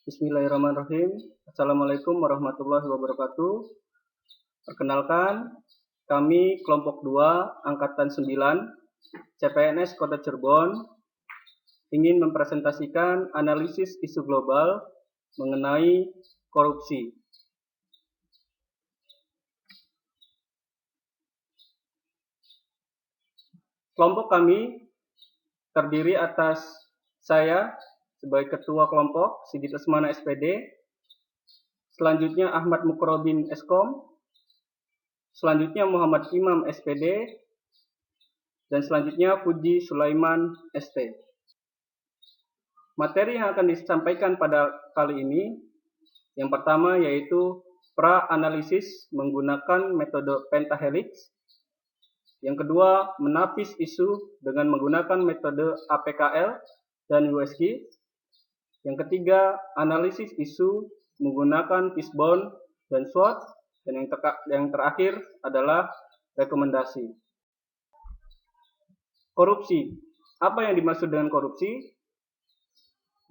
Bismillahirrahmanirrahim. Assalamualaikum warahmatullahi wabarakatuh. Perkenalkan, kami kelompok 2 Angkatan 9 CPNS Kota Cirebon ingin mempresentasikan analisis isu global mengenai korupsi. Kelompok kami terdiri atas saya sebagai Ketua Kelompok, Sigit Lesmana SPD, selanjutnya Ahmad Mukrobin Eskom, selanjutnya Muhammad Imam SPD, dan selanjutnya Puji Sulaiman ST. Materi yang akan disampaikan pada kali ini, yang pertama yaitu pra-analisis menggunakan metode pentahelix. Yang kedua, menapis isu dengan menggunakan metode APKL dan USG. Yang ketiga, analisis isu menggunakan fishbone dan SWOT. Dan yang terakhir adalah rekomendasi. Korupsi. Apa yang dimaksud dengan korupsi?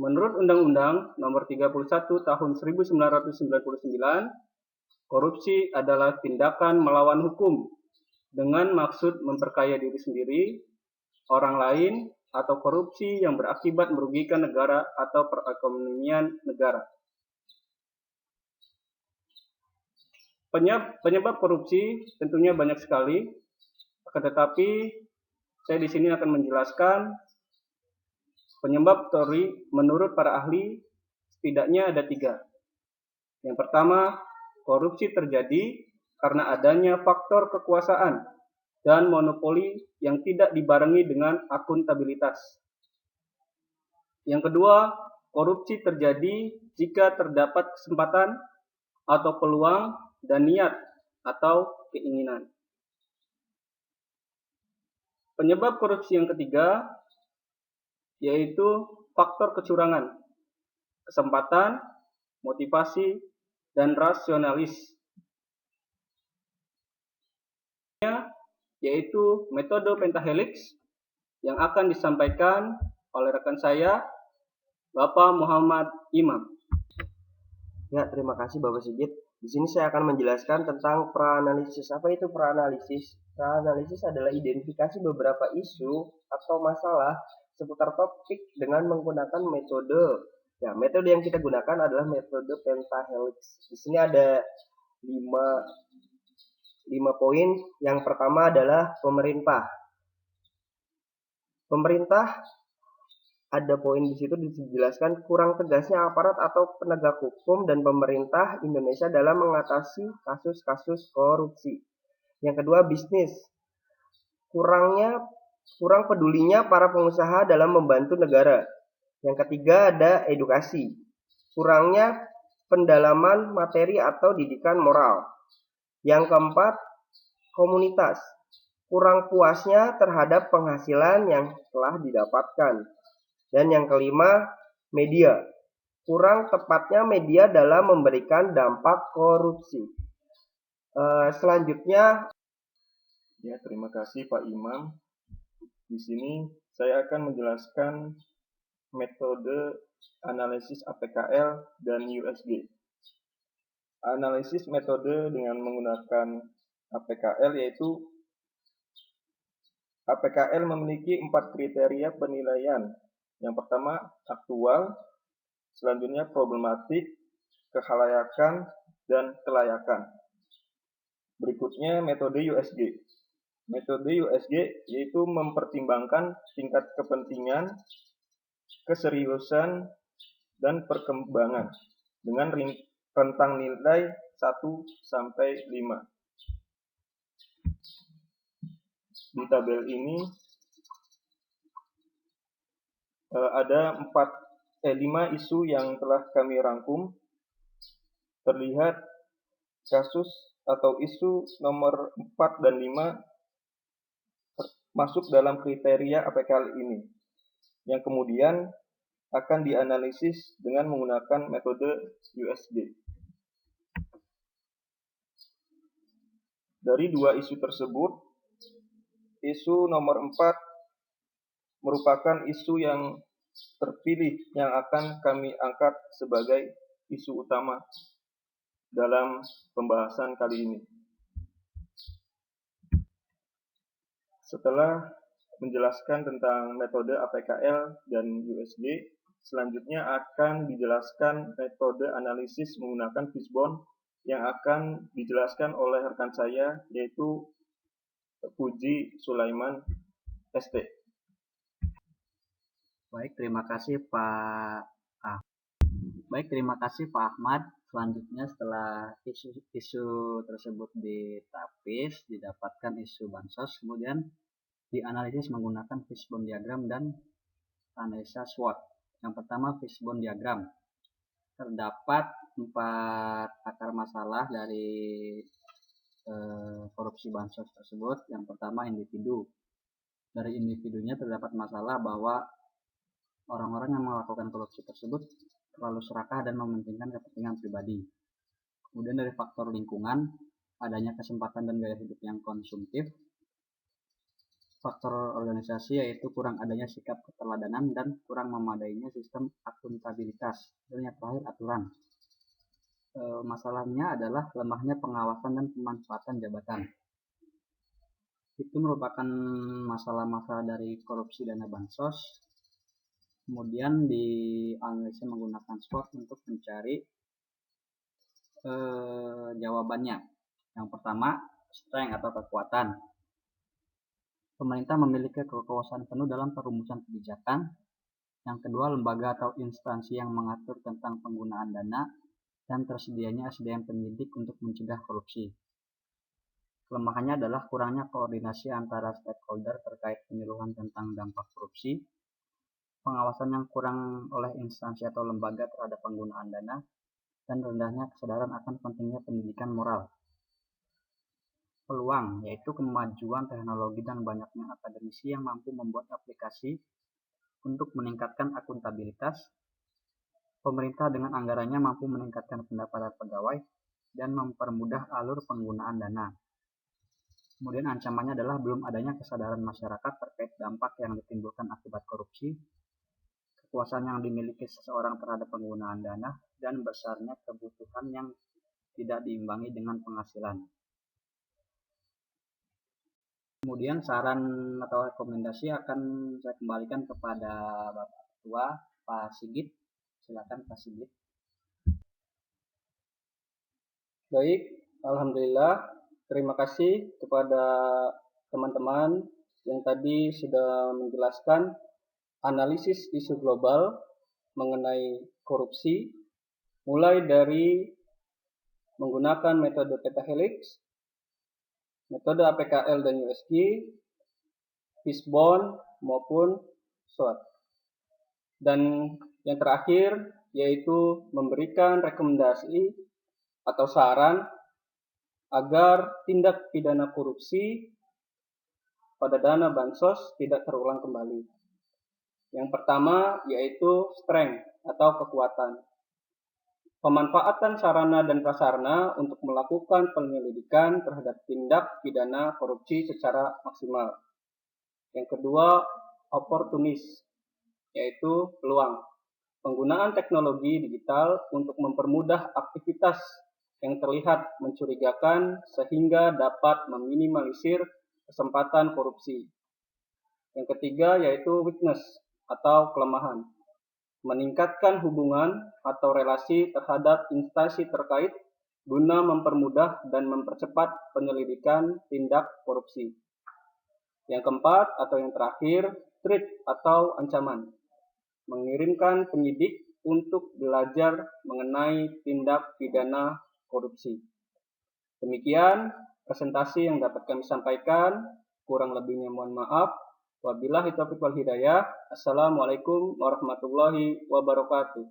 Menurut Undang-Undang Nomor 31 Tahun 1999, korupsi adalah tindakan melawan hukum dengan maksud memperkaya diri sendiri, orang lain, atau korupsi yang berakibat merugikan negara atau perekonomian negara. Penyebab korupsi tentunya banyak sekali, akan tetapi saya di sini akan menjelaskan penyebab teori menurut para ahli setidaknya ada 3. Yang pertama, korupsi terjadi karena adanya faktor kekuasaan dan monopoli yang tidak dibarengi dengan akuntabilitas. Yang kedua, korupsi terjadi jika terdapat kesempatan atau peluang dan niat atau keinginan. Penyebab korupsi yang ketiga yaitu faktor kecurangan, kesempatan, motivasi, dan rasionalis, yaitu metode pentahelix yang akan disampaikan oleh rekan saya, Bapak Muhammad Imam. Ya, terima kasih Bapak Sigit. Di sini saya akan menjelaskan tentang pra-analisis. Apa itu pra-analisis? Pra-analisis adalah identifikasi beberapa isu atau masalah seputar topik dengan menggunakan metode. Ya, metode yang kita gunakan adalah metode pentahelix. Di sini ada 5 poin. Yang pertama adalah pemerintah. Pemerintah, ada poin di situ dijelaskan kurang tegasnya aparat atau penegak hukum dan pemerintah Indonesia dalam mengatasi kasus-kasus korupsi. Yang kedua, bisnis. Kurang pedulinya para pengusaha dalam membantu negara. Yang ketiga, ada edukasi. Kurangnya pendalaman materi atau didikan moral. Yang keempat, komunitas. Kurang puasnya terhadap penghasilan yang telah didapatkan. Dan yang kelima, media. Kurang tepatnya media dalam memberikan dampak korupsi. Selanjutnya, ya, terima kasih Pak Imam. Di sini saya akan menjelaskan metode analisis APKL dan USG. Analisis metode dengan menggunakan APKL yaitu APKL memiliki 4 kriteria penilaian. Yang pertama, aktual, selanjutnya problematik, kehalayakan, dan kelayakan. Berikutnya metode USG. Metode USG yaitu mempertimbangkan tingkat kepentingan, keseriusan, dan perkembangan dengan rentang nilai 1 sampai 5. Di tabel ini ada 5 isu yang telah kami rangkum. Terlihat kasus atau isu nomor 4 dan 5 masuk dalam kriteria APKL ini, yang kemudian akan dianalisis dengan menggunakan metode USG. Dari 2 isu tersebut, isu nomor 4 merupakan isu yang terpilih yang akan kami angkat sebagai isu utama dalam pembahasan kali ini. Setelah menjelaskan tentang metode APKL dan USG, selanjutnya akan dijelaskan metode analisis menggunakan fishbone yang akan dijelaskan oleh rekan saya, yaitu Puji Sulaiman ST. Baik, terima kasih Pak Ahmad. Selanjutnya setelah isu tersebut ditapis, didapatkan isu bansos, kemudian dianalisis menggunakan fishbone diagram dan analisa SWOT. Yang pertama, fishbone diagram. Terdapat 4 akar masalah dari korupsi bansos tersebut. Yang pertama, individu. Dari individunya terdapat masalah bahwa orang-orang yang melakukan korupsi tersebut terlalu serakah dan mementingkan kepentingan pribadi. Kemudian dari faktor lingkungan, adanya kesempatan dan gaya hidup yang konsumtif. Faktor organisasi, yaitu kurang adanya sikap keteladanan dan kurang memadainya sistem akuntabilitas. Dan yang terakhir, aturan. Masalahnya adalah lemahnya pengawasan dan pemanfaatan jabatan. Itu merupakan masalah-masalah dari korupsi dana bansos. Kemudian dianalisis menggunakan SWOT untuk mencari jawabannya. Yang pertama, strength atau kekuatan. Pemerintah memiliki kekuasaan penuh dalam perumusan kebijakan. Yang kedua, lembaga atau instansi yang mengatur tentang penggunaan dana dan tersedianya SDM penyidik untuk mencegah korupsi. Kelemahannya adalah kurangnya koordinasi antara stakeholder terkait penyuluhan tentang dampak korupsi, pengawasan yang kurang oleh instansi atau lembaga terhadap penggunaan dana, dan rendahnya kesadaran akan pentingnya pendidikan moral. Peluang, yaitu kemajuan teknologi dan banyaknya akademisi yang mampu membuat aplikasi untuk meningkatkan akuntabilitas. Pemerintah dengan anggarannya mampu meningkatkan pendapatan pegawai dan mempermudah alur penggunaan dana. Kemudian ancamannya adalah belum adanya kesadaran masyarakat terkait dampak yang ditimbulkan akibat korupsi, kekuasaan yang dimiliki seseorang terhadap penggunaan dana, dan besarnya kebutuhan yang tidak diimbangi dengan penghasilan. Kemudian saran atau rekomendasi akan saya kembalikan kepada Bapak Ketua, Pak Sigit. Silakan Pak Sigit. Baik, alhamdulillah. Terima kasih kepada teman-teman yang tadi sudah menjelaskan analisis isu global mengenai korupsi, mulai dari menggunakan metode pentahelix, metode APKL dan USG, fishbone maupun SWOT. Dan yang terakhir yaitu memberikan rekomendasi atau saran agar tindak pidana korupsi pada dana bansos tidak terulang kembali. Yang pertama yaitu strength atau kekuatan. Pemanfaatan sarana dan prasarana untuk melakukan penyelidikan terhadap tindak pidana korupsi secara maksimal. Yang kedua, opportunis, yaitu peluang. Penggunaan teknologi digital untuk mempermudah aktivitas yang terlihat mencurigakan sehingga dapat meminimalisir kesempatan korupsi. Yang ketiga yaitu weakness atau kelemahan. Meningkatkan hubungan atau relasi terhadap instansi terkait guna mempermudah dan mempercepat penyelidikan tindak korupsi. Yang keempat atau yang terakhir, threat atau ancaman. Mengirimkan penyidik untuk belajar mengenai tindak pidana korupsi. Demikian presentasi yang dapat kami sampaikan. Kurang lebihnya mohon maaf. Wabillahi taufiq wal hidayah. Assalamualaikum warahmatullahi wabarakatuh.